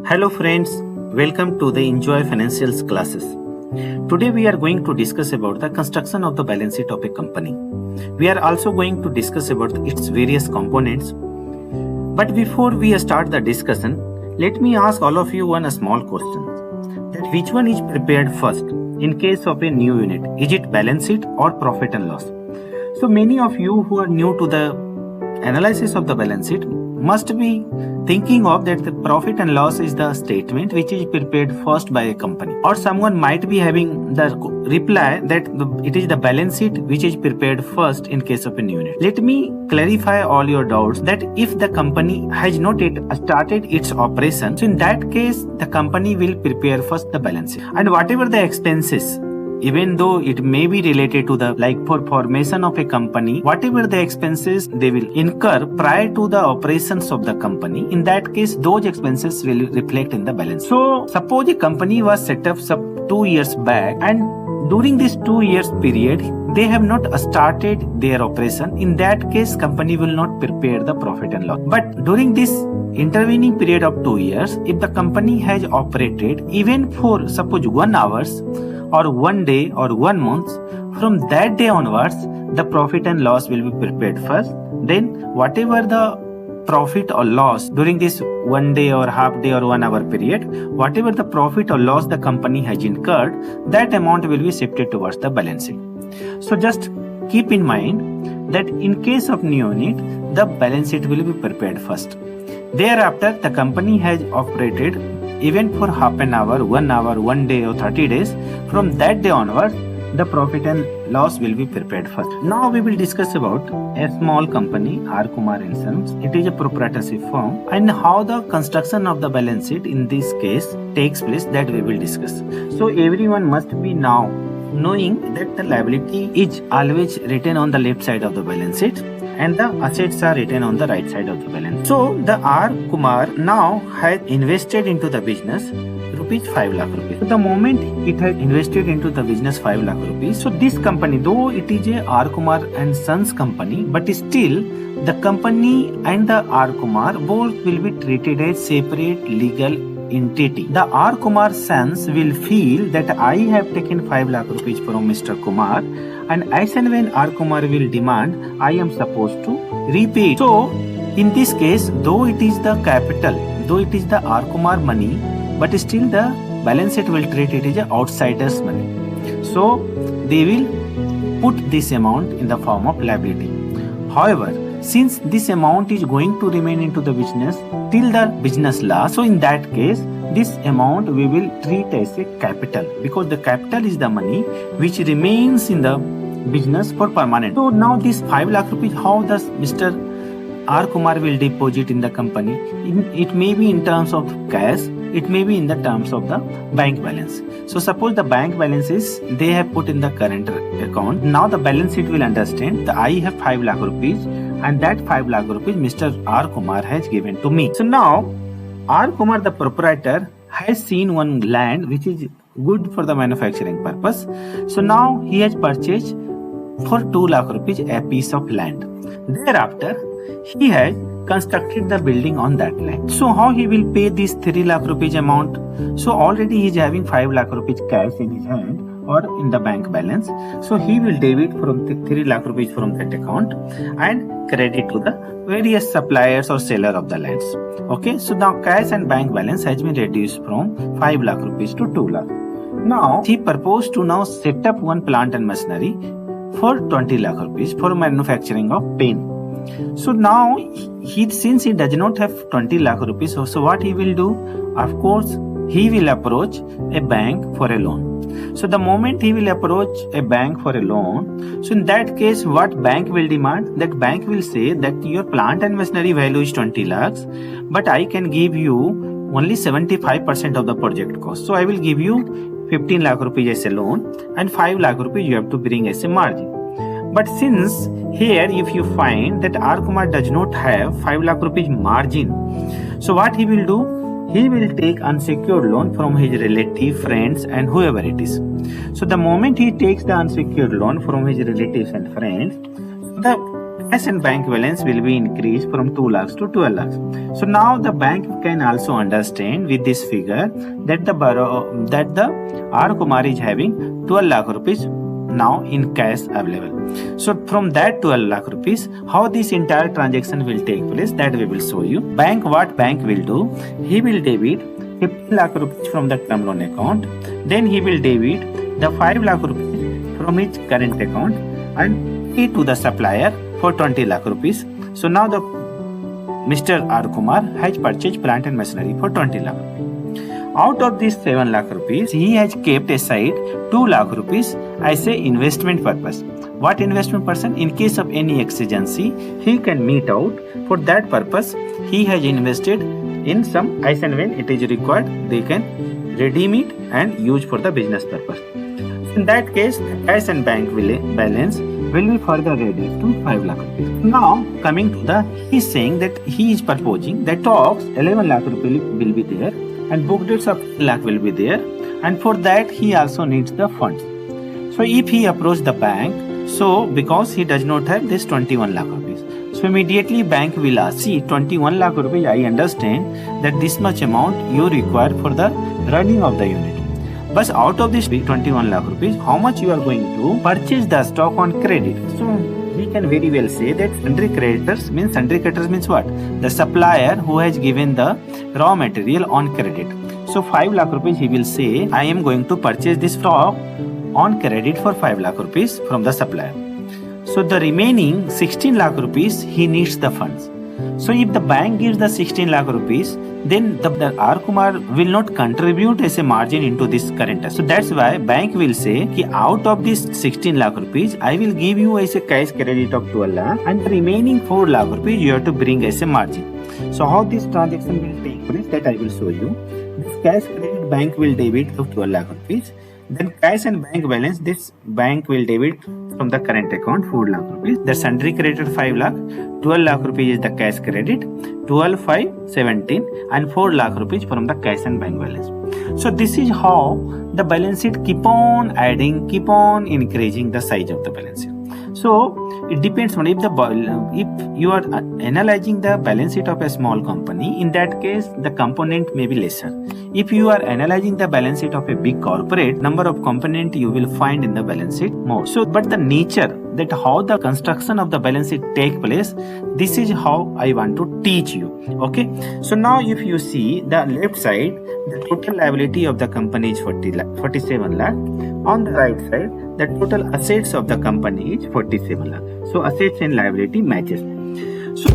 Hello friends, welcome to the Enjoy Financials classes. Today we are going to discuss about the construction of the balance sheet of a company. We are also going to discuss about its various components. But before we start the discussion, let me ask all of you one small question. That which one is prepared first in case of a new unit? Is it balance sheet or profit and loss? So many of you who are new to the analysis of the balance sheet must be thinking of that the profit and loss is the statement which is prepared first by a company, or someone might be having the reply that it is the balance sheet which is prepared first in case of a new unit. Let me clarify all your doubts that if the company has not yet started its operation, so in that case the company will prepare first the balance sheet, and whatever the expenses, even though it may be related to the for formation of a company, whatever the expenses they will incur prior to the operations of the company, in that case those expenses will reflect in the balance. So suppose a company was set up 2 years back, and during this 2 years period they have not started their operation. In that case company will not prepare the profit and loss. But during this intervening period of 2 years, if the company has operated even for suppose 1 hours or 1 day or 1 month, from that day onwards the profit and loss will be prepared first. Then whatever the profit or loss during this 1 day or half day or 1 hour period, whatever the profit or loss the company has incurred, that amount will be shifted towards the balance sheet. So just keep in mind that in case of new unit, the balance sheet will be prepared first. Thereafter the company has operated even for half an hour, 1 hour, 1 day or 30 days, from that day onwards the profit and loss will be prepared first. Now we will discuss about a small company, R. Kumar & Sons. It is a proprietorship firm, and how the construction of the balance sheet in this case takes place, that we will discuss. So everyone must be now knowing that the liability is always written on the left side of the balance sheet and the assets are written on the right side of the balance. So the R. Kumar now has invested into the business rupees 5 lakh rupees. So the moment it has invested into the business 5 lakh rupees, so this company, though it is a R. Kumar and Sons company, but still the company and the R. Kumar both will be treated as separate legal entity. The R. Kumar Sons will feel that I have taken 5 lakh rupees from Mr. Kumar, and as and when R. Kumar will demand, I am supposed to repay it. So in this case, though it is the capital, though it is the R. Kumar money, but still the balance sheet will treat it as an outsider's money. So they will put this amount in the form of liability. However, since this amount is going to remain into the business till the business lasts, so in that case this amount we will treat as a capital, because the capital is the money which remains in the business for permanent. So now this 5 lakh rupees, how does Mr. R. Kumar will deposit in the company? It may be in terms of cash, it may be in the terms of the bank balance. So suppose the bank balance is they have put in the current account. Now the balance sheet will understand that I have 5 lakh rupees and that 5 lakh rupees Mr. R. Kumar has given to me. So now R. Kumar, the proprietor, has seen one land which is good for the manufacturing purpose. So now he has purchased for 2 lakh rupees a piece of land. Thereafter he has constructed the building on that land. So how he will pay this 3 lakh rupees amount? So already he is having 5 lakh rupees cash in his hand or in the bank balance. So he will debit from 3 lakh rupees from that account and credit to the various suppliers or seller of the lands. Okay, so now cash and bank balance has been reduced from 5 lakh rupees to 2 lakh. Now he proposed to now set up one plant and machinery for 20 lakh rupees for manufacturing of pen. So now since he does not have 20 lakh rupees, so what he will do? Of course he will approach a bank for a loan. So the moment he will approach a bank for a loan, so in that case what bank will demand? That bank will say that your plant and machinery value is 20 lakhs, but I can give you only 75% of the project cost. So I will give you 15 lakh rupees as a loan and 5 lakh rupees you have to bring as a margin. But since here if you find that R. Kumar does not have 5 lakh rupees margin, so what he will do? He will take unsecured loan from his relative, friends and whoever it is. So the moment he takes the unsecured loan from his relatives and friends, the cash and bank balance will be increased from 2 lakhs to 12 lakhs. So now the bank can also understand with this figure that the R Kumar is having 12 lakh rupees now in cash available. So from that 12 lakh rupees, how this entire transaction will take place, that we will show you. What bank will do, he will debit 50 lakh rupees from the term loan account, then he will debit the 5 lakh rupees from his current account and pay to the supplier for 20 lakh rupees. So now the Mr. R Kumar has purchased plant and machinery for 20 lakh rupees. Out of this 7 lakh rupees, he has kept aside 2 lakh rupees as a investment purpose. What investment person? In case of any exigency, he can meet out. For that purpose, he has invested in some, as and when it is required, they can redeem it and use for the business purpose. In that case, the cash and bank balance will be further reduced to 5 lakh rupees. Now, coming to the, he is saying that he is proposing that talks 11 lakh rupees will be there and book dates of 10 lakh will be there, and for that he also needs the funds. So if he approach the bank, so because he does not have this 21 lakh rupees, so immediately bank will ask, see 21 lakh rupees, I understand that this much amount you require for the running of the unit. But out of this 21 lakh rupees, how much you are going to purchase the stock on credit? So we can very well say that sundry creditors means what? The supplier who has given the raw material on credit. So 5 lakh rupees he will say, I am going to purchase this stock on credit for 5 lakh rupees from the supplier. So the remaining 16 lakh rupees he needs the funds. So if the bank gives the 16 lakh rupees, then the R Kumar will not contribute as a margin into this current. So that's why bank will say, ki out of this 16 lakh rupees, I will give you as a cash credit of 12 lakh and the remaining 4 lakh rupees you have to bring as a margin. So how this transaction will take place, that I will show you. This cash credit bank will debit of 12 lakh rupees. Then cash and bank balance, this bank will debit from the current account 4 lakh rupees. The sundry credited 5 lakh, 12 lakh rupees is the cash credit, 12, 5, 17 and 4 lakh rupees from the cash and bank balance. So this is how the balance sheet keep on adding, keep on increasing the size of the balance sheet. So it depends on if you are analyzing the balance sheet of a small company, in that case the component may be lesser. If you are analyzing the balance sheet of a big corporate, number of component you will find in the balance sheet more. So but the nature that how the construction of the balance sheet take place, this is how I want to teach you. Okay, so now if you see the left side, the total liability of the company is 47 lakh. On the right side, the total assets of the company is 47 lakh. So assets and liability matches. So